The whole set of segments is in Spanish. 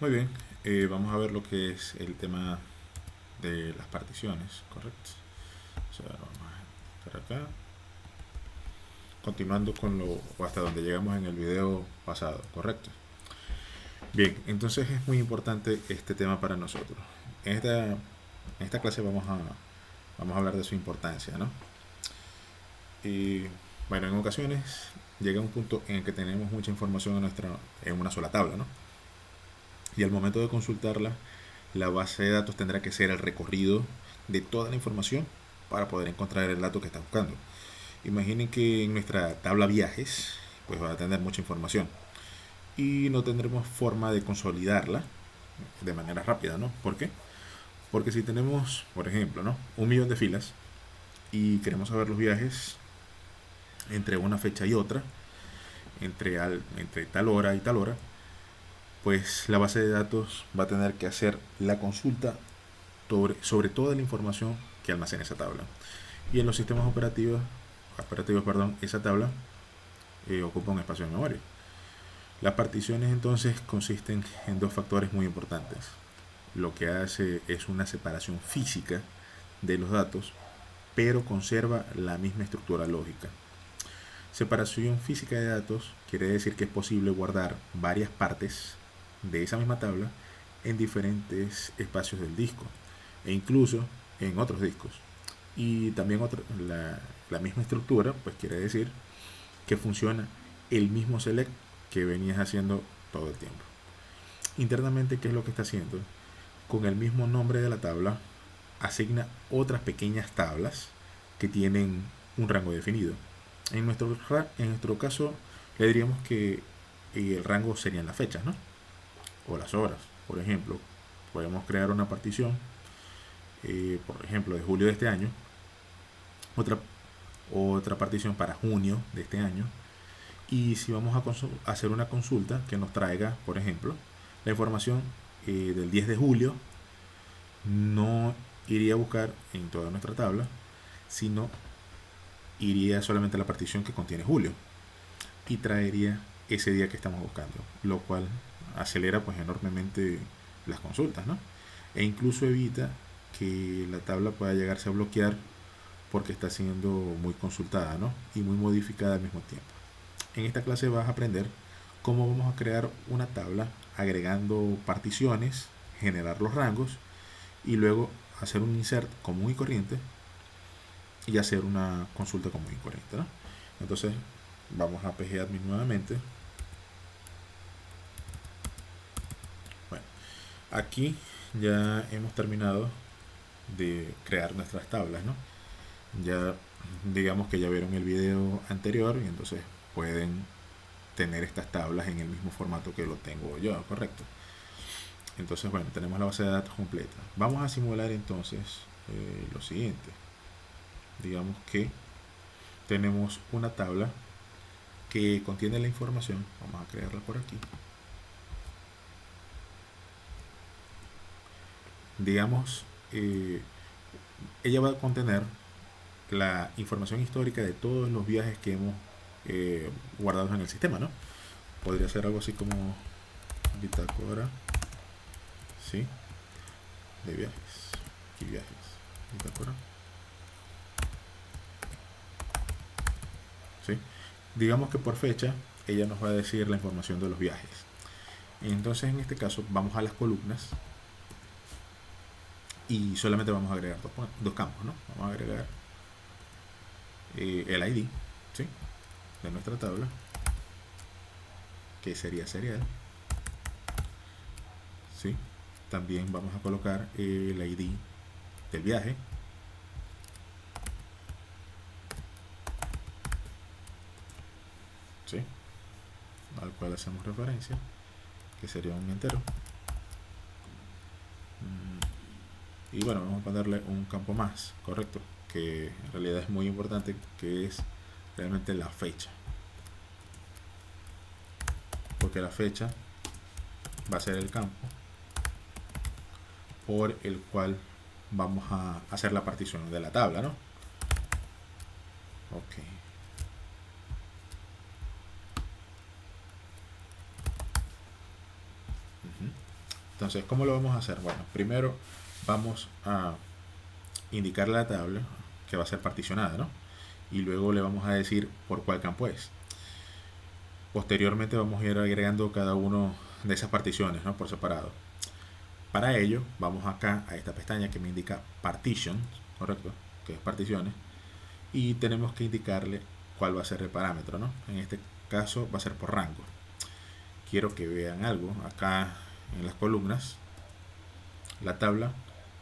Muy bien, vamos a ver lo que es el tema de las particiones, ¿correcto? O sea, vamos a estar acá, continuando con lo o hasta donde llegamos en el video pasado, ¿correcto? Bien, entonces es muy importante este tema para nosotros. En esta clase vamos a hablar de su importancia, ¿no? Y bueno, en ocasiones llega un punto en el que tenemos mucha información en una sola tabla, ¿no? Y al momento de consultarla, la base de datos tendrá que ser el recorrido de toda la información para poder encontrar el dato que está buscando. Imaginen que en nuestra tabla viajes pues va a tener mucha información y no tendremos forma de consolidarla de manera rápida, ¿no? ¿Por qué? Porque si tenemos, por ejemplo, ¿no? 1 millón de filas y queremos saber los viajes entre una fecha y otra, entre tal hora y tal hora, pues la base de datos va a tener que hacer la consulta sobre toda la información que almacena esa tabla. Y en los sistemas operativos, esa tabla ocupa un espacio de memoria. Las particiones entonces consisten en dos factores muy importantes. Lo que hace es una separación física de los datos, pero conserva la misma estructura lógica. Separación física de datos quiere decir que es posible guardar varias partes de esa misma tabla en diferentes espacios del disco e incluso en otros discos. Y también la misma estructura, pues quiere decir que funciona el mismo select que venías haciendo todo el tiempo. Internamente, ¿qué es lo que está haciendo? Con el mismo nombre de la tabla, asigna otras pequeñas tablas que tienen un rango definido. En nuestro caso, le diríamos que el rango serían las fechas, ¿no? O las horas. Por ejemplo, podemos crear una partición, por ejemplo, de julio de este año, otra, otra partición para junio de este año, y si vamos a hacer una consulta que nos traiga, por ejemplo, la información del 10 de julio, no iría a buscar en toda nuestra tabla, sino iría solamente a la partición que contiene julio y traería ese día que estamos buscando, lo cual acelera pues enormemente las consultas, ¿no? E incluso evita que la tabla pueda llegarse a bloquear porque está siendo muy consultada, ¿no? Y muy modificada al mismo tiempo. En esta clase vas a aprender cómo vamos a crear una tabla agregando particiones, generar los rangos y luego hacer un insert común y corriente y hacer una consulta común y corriente, ¿no? Entonces vamos a PGAdmin nuevamente. Bueno, aquí ya hemos terminado de crear nuestras tablas, ¿no? Ya digamos que ya vieron el video anterior y entonces pueden tener estas tablas en el mismo formato que lo tengo yo, ¿correcto? Entonces, bueno, tenemos la base de datos completa. Vamos a simular entonces lo siguiente. Digamos que tenemos una tabla que contiene la información. Vamos a crearla por aquí. Digamos, ella va a contener la información histórica de todos los viajes que hemos guardados en el sistema, ¿no? Podría ser algo así como bitácora, ¿sí? De viajes. Aquí viajes. Bitácora. ¿Sí? Digamos que por fecha ella nos va a decir la información de los viajes. Entonces en este caso vamos a las columnas y solamente vamos a agregar dos campos, ¿no? Vamos a agregar el ID, ¿sí? De nuestra tabla, que sería serial, ¿sí? También vamos a colocar el ID del viaje, ¿sí? Al cual hacemos referencia, que sería un entero. Y bueno, vamos a ponerle un campo más, correcto, que en realidad es muy importante, que es realmente la fecha, porque la fecha va a ser el campo por el cual vamos a hacer la partición de la tabla, ¿no? Ok. Entonces, ¿cómo lo vamos a hacer? Bueno, primero vamos a indicar la tabla que va a ser particionada, ¿no? Y luego le vamos a decir por cuál campo es. Posteriormente vamos a ir agregando cada uno de esas particiones, ¿no? Por separado. Para ello, vamos acá a esta pestaña que me indica Partitions, ¿correcto? Que es particiones. Y tenemos que indicarle cuál va a ser el parámetro, ¿no? En este caso va a ser por rango. Quiero que vean algo acá en las columnas. La tabla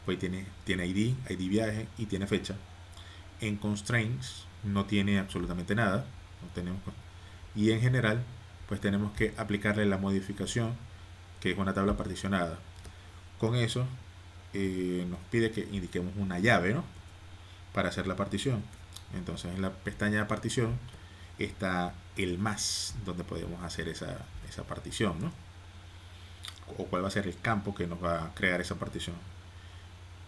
pues tiene ID viaje y tiene fecha. En constraints no tiene absolutamente nada, no tenemos, y en general pues tenemos que aplicarle la modificación que es una tabla particionada. Con eso nos pide que indiquemos una llave, ¿no? Para hacer la partición. Entonces en la pestaña de partición está el más donde podemos hacer esa partición, ¿no? O cuál va a ser el campo que nos va a crear esa partición.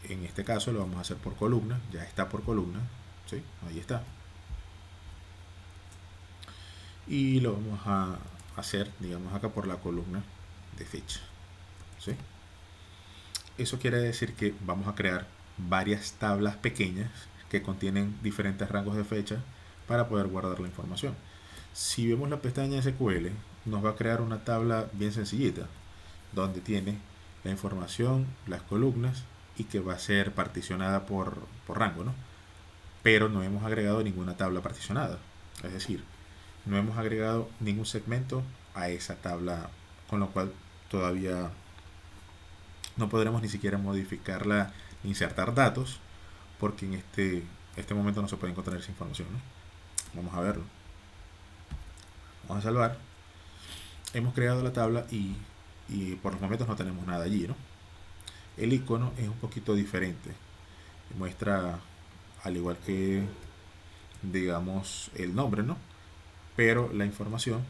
En este caso lo vamos a hacer por columna, ya está por columna, ¿sí? Ahí está. Y lo vamos a hacer, digamos, acá por la columna de fecha, ¿sí? Eso quiere decir que vamos a crear varias tablas pequeñas que contienen diferentes rangos de fecha para poder guardar la información. Si vemos la pestaña SQL, nos va a crear una tabla bien sencillita, donde tiene la información, las columnas, y que va a ser particionada por rango, ¿no? Pero no hemos agregado ninguna tabla particionada, es decir, no hemos agregado ningún segmento a esa tabla, con lo cual todavía no podremos ni siquiera modificarla, insertar datos, porque en este momento no se puede encontrar esa información, ¿no? Vamos a verlo. Vamos a salvar. Hemos creado la tabla y por los momentos no tenemos nada allí, ¿no? El icono es un poquito diferente. Muestra, al igual que, digamos, el nombre, ¿no? Pero la información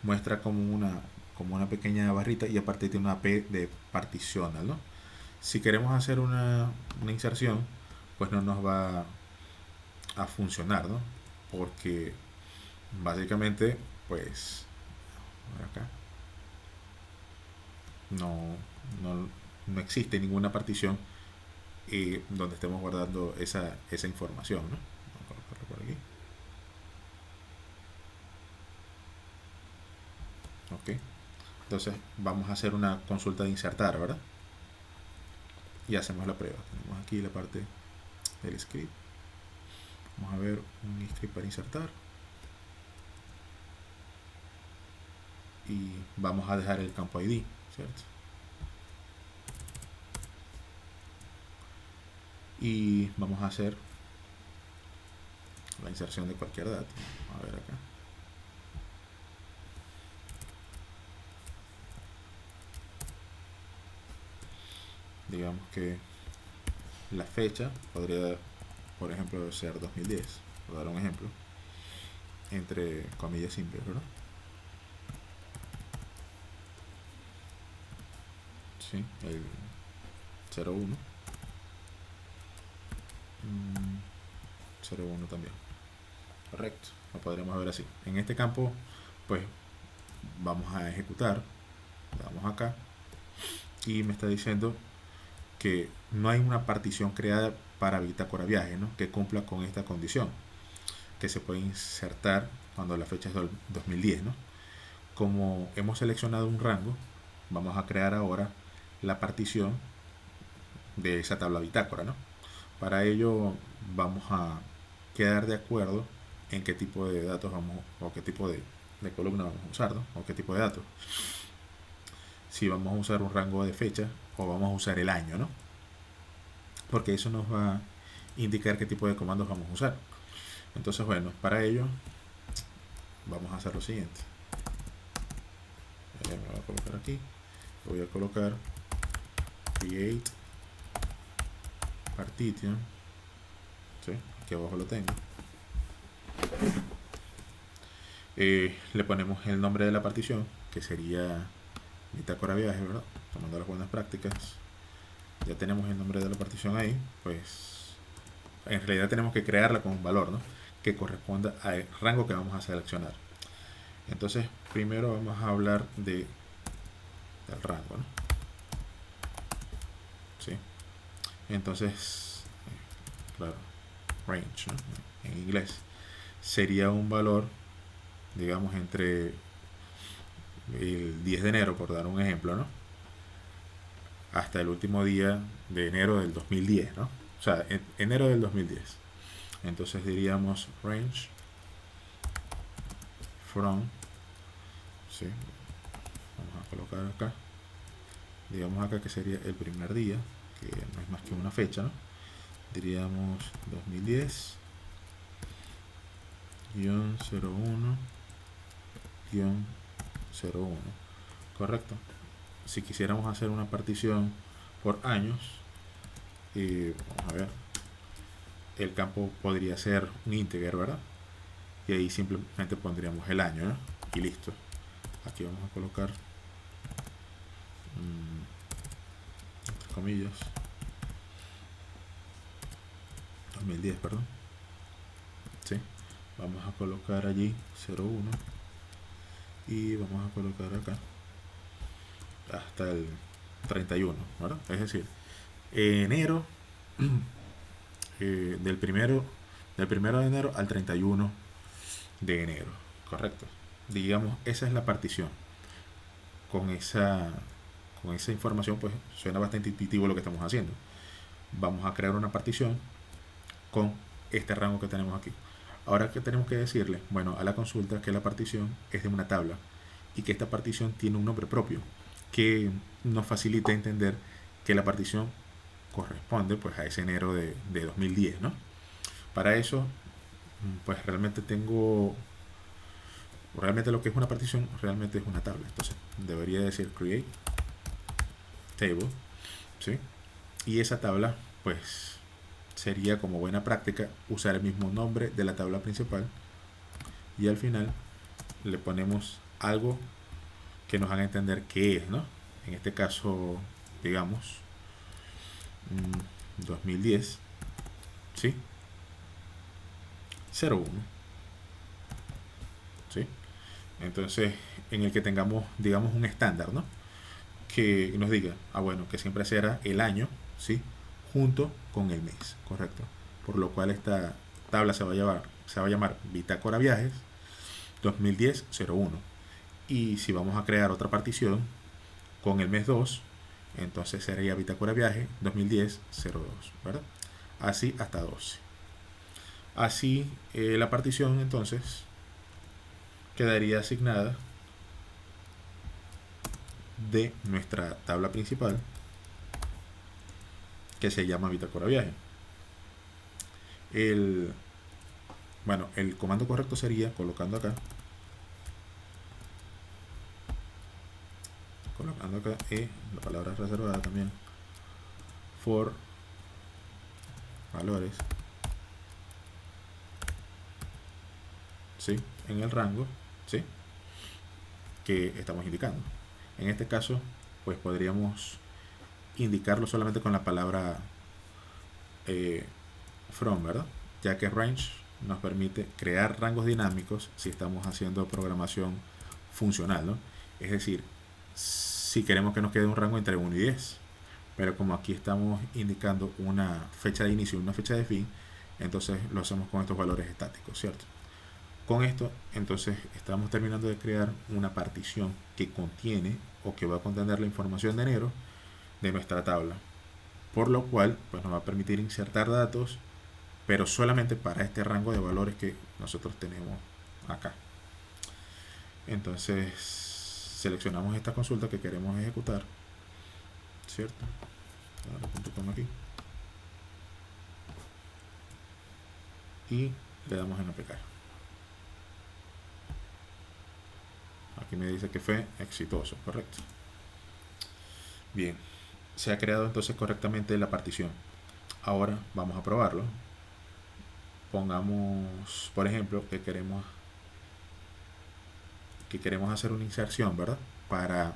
muestra como una pequeña barrita y aparte tiene una P de particional, ¿no? Si queremos hacer una inserción, pues no nos va a funcionar, ¿no? Porque básicamente, pues, acá no existe ninguna partición donde estemos guardando esa información, ¿no? Vamos a colocarlo por aquí. Ok. Entonces vamos a hacer una consulta de insertar, ¿verdad? Y hacemos la prueba. Tenemos aquí la parte del script. Vamos a ver un script para insertar. Y vamos a dejar el campo ID, ¿cierto? Y vamos a hacer la inserción de cualquier dato. Vamos a ver acá. Digamos que la fecha podría, por ejemplo, ser 2010, por dar un ejemplo, entre comillas simples, ¿verdad? Sí, el 01. 01 también. Correcto, lo podríamos ver así. En este campo, pues vamos a ejecutar. Le damos acá y me está diciendo que no hay una partición creada para bitácora viaje, ¿no? Que cumpla con esta condición, que se puede insertar cuando la fecha es 2010, ¿no? Como hemos seleccionado un rango, vamos a crear ahora la partición de esa tabla bitácora, ¿no? Para ello vamos a quedar de acuerdo en qué tipo de datos vamos, o qué tipo de columna vamos a usar, ¿no? O qué tipo de datos. Si vamos a usar un rango de fecha o vamos a usar el año, ¿no? Porque eso nos va a indicar qué tipo de comandos vamos a usar. Entonces, bueno, para ello vamos a hacer lo siguiente. Me voy a colocar aquí. Voy a colocar create partition. ¿Sí? Aquí abajo lo tengo. Le ponemos el nombre de la partición, que sería bitácora viaje, ¿verdad? Tomando las buenas prácticas. Ya tenemos el nombre de la partición ahí, pues en realidad tenemos que crearla con un valor, ¿no? Que corresponda al rango que vamos a seleccionar. Entonces, primero vamos a hablar del rango, ¿no? Entonces, claro, range, ¿no? En inglés sería un valor, digamos, entre el 10 de enero, por dar un ejemplo, ¿no? Hasta el último día de enero del 2010, ¿no? O sea, enero del 2010. Entonces diríamos range from, ¿sí? Vamos a colocar acá, digamos acá que sería el primer día, que no es más que una fecha, ¿no? Diríamos 2010 01 01, correcto. Si quisiéramos hacer una partición por años, vamos a ver, el campo podría ser un integer, ¿verdad? Y ahí simplemente pondríamos el año, ¿no? Y listo. Aquí vamos a colocar entre comillas 2010, perdón. ¿Sí? Vamos a colocar allí 01 y vamos a colocar acá hasta el 31, ¿verdad? Es decir, enero del primero de enero al 31 de enero, correcto. Digamos, esa es la partición. Con esa información, pues suena bastante intuitivo lo que estamos haciendo. Vamos a crear una partición con este rango que tenemos aquí. Ahora, ¿qué tenemos que decirle? Bueno, a la consulta que la partición es de una tabla y que esta partición tiene un nombre propio que nos facilita entender que la partición corresponde pues a ese enero de 2010, ¿no? Para eso, pues realmente lo que es una partición realmente es una tabla. Entonces debería decir create table, ¿sí? Y esa tabla pues sería, como buena práctica, usar el mismo nombre de la tabla principal y al final le ponemos algo que nos haga entender qué es, ¿no? En este caso, digamos 2010, ¿sí? 01, ¿sí? Entonces, en el que tengamos, digamos, un estándar, ¿no? Que nos diga, bueno, que siempre será el año, ¿sí? Junto con el mes, correcto. Por lo cual esta tabla se va a llamar Bitácora Viajes 2010-01. Y si vamos a crear otra partición con el mes 2, entonces sería Bitácora Viaje 2010-02, ¿verdad? Así hasta 12. Así la partición entonces quedaría asignada de nuestra tabla principal, que se llama Bitácora Viaje. El comando correcto sería colocando acá la palabra reservada también for valores, ¿sí? En el rango, ¿sí? Que estamos indicando. En este caso, pues podríamos indicarlo solamente con la palabra from, ¿verdad? Ya que range nos permite crear rangos dinámicos si estamos haciendo programación funcional, ¿no? Es decir, si queremos que nos quede un rango entre 1 y 10, pero como aquí estamos indicando una fecha de inicio y una fecha de fin, entonces lo hacemos con estos valores estáticos, ¿cierto? Con esto, entonces, estamos terminando de crear una partición que contiene o que va a contener la información de enero de nuestra tabla, por lo cual pues nos va a permitir insertar datos, pero solamente para este rango de valores que nosotros tenemos acá. Entonces seleccionamos esta consulta que queremos ejecutar, ¿cierto? Aquí y le damos en aplicar. Aquí me dice que fue exitoso, correcto. Bien, se ha creado entonces correctamente la partición. Ahora vamos a probarlo. Pongamos, por ejemplo, que queremos hacer una inserción, ¿verdad? Para,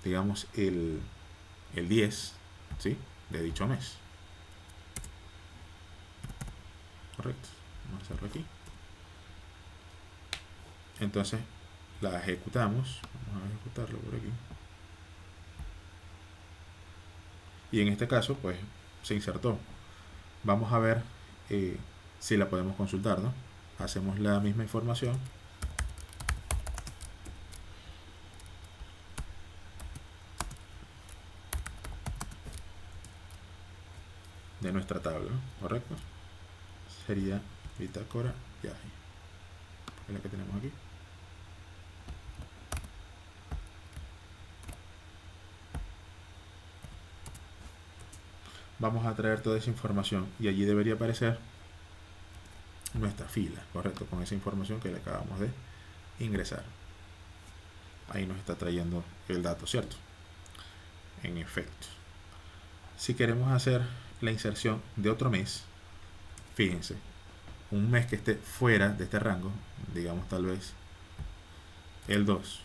digamos, el 10, ¿sí? De dicho mes. Correcto. Vamos a hacerlo aquí. Entonces la ejecutamos. Vamos a ejecutarlo por aquí. Y en este caso, pues, se insertó. Vamos a ver si la podemos consultar, ¿no? Hacemos la misma información de nuestra tabla, ¿no? ¿Correcto? Sería bitácora viaje, es la que tenemos aquí. Vamos a traer toda esa información y allí debería aparecer nuestra fila, correcto, con esa información que le acabamos de ingresar. Ahí nos está trayendo el dato, ¿cierto? En efecto, si queremos hacer la inserción de otro mes, fíjense, un mes que esté fuera de este rango, digamos tal vez el 2,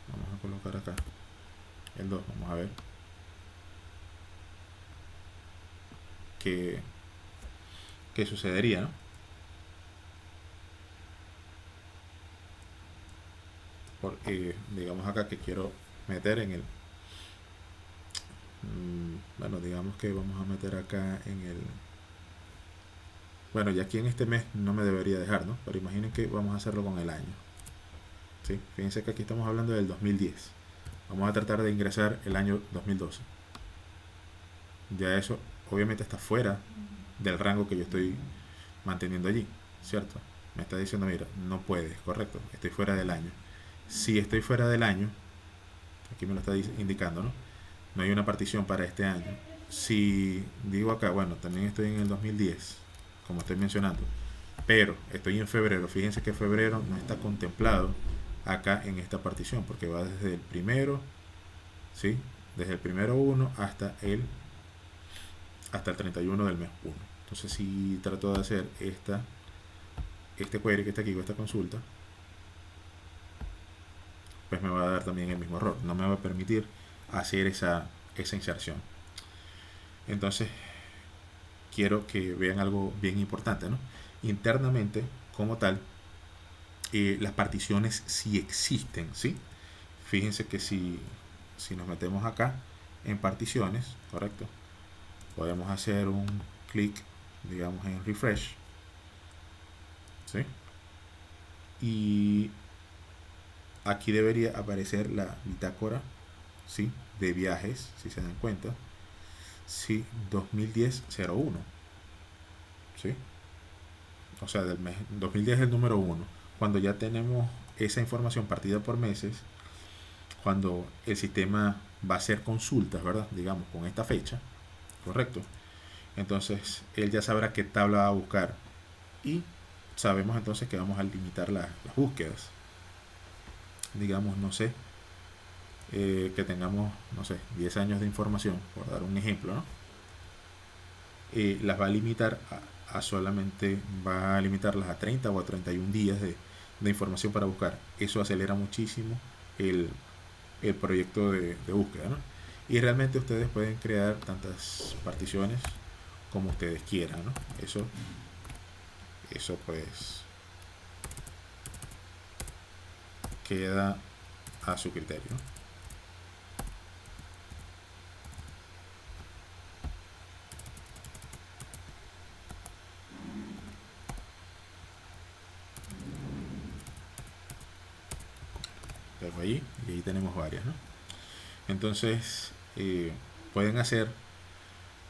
vamos a colocar acá el 2, vamos a ver qué sucedería, ¿no? Porque digamos acá que quiero meter en el bueno, digamos que vamos a meter acá en el bueno, ya aquí en este mes no me debería dejar, ¿no? Pero imaginen que vamos a hacerlo con el año, ¿sí? Fíjense que aquí estamos hablando del 2010. Vamos a tratar de ingresar el año 2012. Ya eso obviamente está fuera del rango que yo estoy manteniendo allí, ¿cierto? Me está diciendo, mira, no puedes, correcto, estoy fuera del año. Si estoy fuera del año, aquí me lo está indicando, ¿no? No hay una partición para este año. Si digo acá, bueno, también estoy en el 2010, como estoy mencionando, pero estoy en febrero, fíjense que febrero no está contemplado acá en esta partición, porque va desde el primero, ¿sí? Desde el primero 1 hasta el 31 del mes 1. Entonces si trato de hacer este query que está aquí, esta consulta, pues me va a dar también el mismo error, no me va a permitir hacer esa inserción. Entonces quiero que vean algo bien importante, ¿no? Internamente, como tal, las particiones sí existen, ¿sí? Fíjense que si nos metemos acá en particiones, correcto, podemos hacer un clic, digamos, en refresh, ¿sí? Y aquí debería aparecer la bitácora, ¿sí? De viajes, si se dan cuenta, sí, 2010-01, ¿sí? O sea, del mes 2010 es el número 1. Cuando ya tenemos esa información partida por meses, cuando el sistema va a hacer consultas, ¿verdad? Digamos, con esta fecha, correcto. Entonces, él ya sabrá qué tabla va a buscar y sabemos entonces que vamos a limitar las búsquedas. Digamos, no sé, que tengamos, no sé, 10 años de información, por dar un ejemplo, ¿no? Las va a limitar a solamente, va a limitarlas a 30 o a 31 días de información para buscar. Eso acelera muchísimo el proyecto de búsqueda, ¿no? Y realmente ustedes pueden crear tantas particiones como ustedes quieran, ¿no? Eso pues queda a su criterio, ¿no? Dejo ahí y ahí tenemos varias, ¿no? Entonces pueden hacer,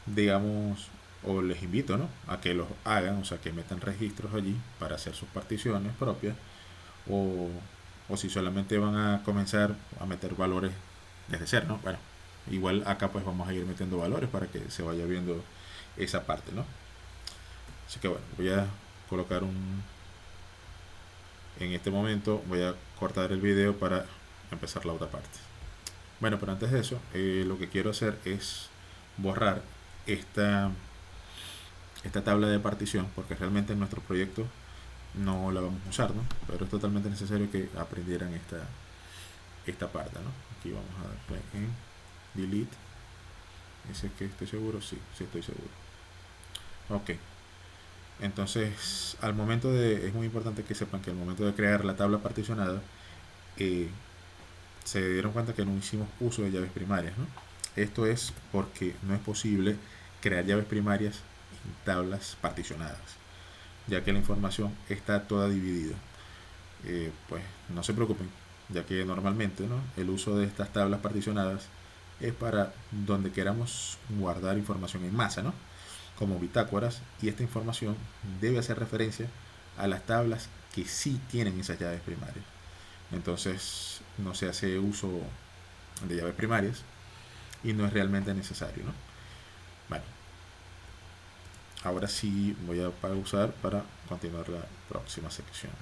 digamos, o les invito, ¿no? A que los hagan, o sea, que metan registros allí para hacer sus particiones propias, o si solamente van a comenzar a meter valores desde cero, ¿no? Bueno, igual acá pues vamos a ir metiendo valores para que se vaya viendo esa parte, ¿no? Así que bueno, voy a colocar en este momento voy a cortar el video para empezar la otra parte. Bueno, pero antes de eso, lo que quiero hacer es borrar esta tabla de partición, porque realmente en nuestro proyecto no la vamos a usar, ¿no? Pero es totalmente necesario que aprendieran esta parte, ¿no? Aquí vamos a darle en delete. ¿Ese es que estoy seguro? Sí, sí estoy seguro. Ok. Entonces, es muy importante que sepan que al momento de crear la tabla particionada, se dieron cuenta que no hicimos uso de llaves primarias, ¿no? Esto es porque no es posible crear llaves primarias en tablas particionadas, ya que la información está toda dividida. Pues no se preocupen, ya que normalmente, ¿no?, el uso de estas tablas particionadas es para donde queramos guardar información en masa, ¿no?, como bitácoras, y esta información debe hacer referencia a las tablas que sí tienen esas llaves primarias. Entonces no se hace uso de llaves primarias y no es realmente necesario, ¿no? Bueno, ahora sí voy a pausar para continuar la próxima sección.